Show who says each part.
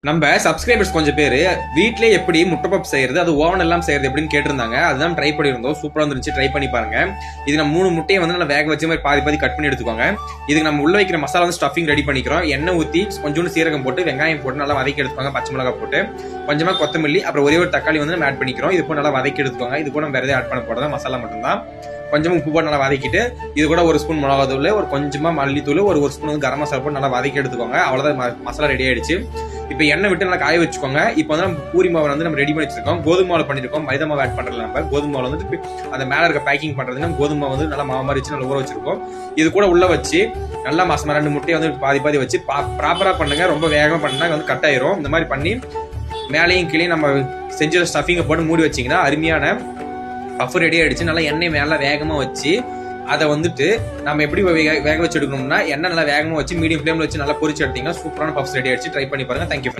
Speaker 1: நம்ம சப்ஸ்கிரைபர்ஸ் கொஞ்சம் பேர் வீட்லயே எப்படி முட்டை பப் செய்யறது, அது ஓவன் எல்லாம் செய்யறது எப்படின்னு கேட்டிருந்தாங்க. அதுதான் ட்ரை பண்ணியிருந்தோம். சூப்பரா இருந்துச்சு, ட்ரை பண்ணி பாருங்க. இது நம்ம 3 முட்டையை வந்து நல்லா வேக வச்ச மாதிரி பாதி பாதி கட் பண்ணி எடுத்துக்கோங்க. இதுக்கு நம்ம உள்ள வைக்கிற மசாலா வந்து ஸ்டஃபிங் ரெடி பண்ணிக்கிறோம். எண்ணெய் ஊற்றி கொஞ்சோண்டு சீரகம் போட்டு வெங்காயம் போட்டு நல்லா வதக்கி எடுத்துக்கோங்க. பச்சை மிளகாய் போட்டு கொஞ்சமா கொத்தமல்லி அப்புறம் ஒரே ஒரு தக்காளி வந்து நம்ம ஆட் பண்ணிக்கிறோம். இது போட்டு நல்லா வதக்கி எடுத்துக்கோங்க. இது கூட நம்ம வேற எதாவது ஆட் பண்ண போறதா மசாலா மட்டும்தான். கொஞ்சமா உப்பு போட்டு நல்லா வதக்கிட்டு இது கூட 1 ஸ்பூன் மிளகாத்தூள், ஒரு கொஞ்சமா மல்லித்தூள், ஒரு ஸ்பூன் வந்து கரம் மசாலா போட்டு நல்லா வதக்கி எடுத்துக்கோங்க. அவ்வளவுதான், மசாலா ரெடி ஆயிடுச்சு. இப்போ எண்ணெய் விட்டு நல்லா காய வச்சுக்கோங்க. இப்போ வந்து நம்ம பூரி மாவு வந்து நம்ம ரெடி பண்ணி வச்சிருக்கோம். கோதுமை மாவு பண்ணிருக்கோம், மைதா மாவு ஆட் பண்றதுல நம்ம கோதுமை மாவு வந்து அந்த மேல இருக்க பேக்கிங் பண்றதுன்னா கோதுமை மாவு வந்து நல்லா மாவு மாதிரி வச்சு நல்லா ஊற வச்சிருக்கோம். இது கூட உள்ள வச்சு நல்லா மாசமா 2 முட்டையை வந்து பாதி பாதி வச்சு ப்ராப்பரா பண்ணுங்க. ரொம்ப வேகமா பண்ணா வந்து கட் ஆயிரும். இந்த மாதிரி பண்ணி மேலையும் கீழே நம்ம செஞ்ச ஸ்டஃபிங்கை போட்டு மூடி வச்சிங்கன்னா அருமையான பஃப் ரெடி ஆயிடுச்சு. நல்லா எண்ணெய் மேல வேகமா வச்சு அதை வந்துட்டு நம்ம எப்படி வேக வச்சு எடுக்கணும்னா எண்ணெய் நல்லா வேகமா வச்சு மீடியம் ஃப்ளேம்ல வச்சு நல்லா பொரிச்சு எடுத்தீங்கன்னா சூப்பரான பஃப்ஸ் ரெடி ஆயிடுச்சு. ட்ரை பண்ணி பாருங்க. தேங்க்யூ.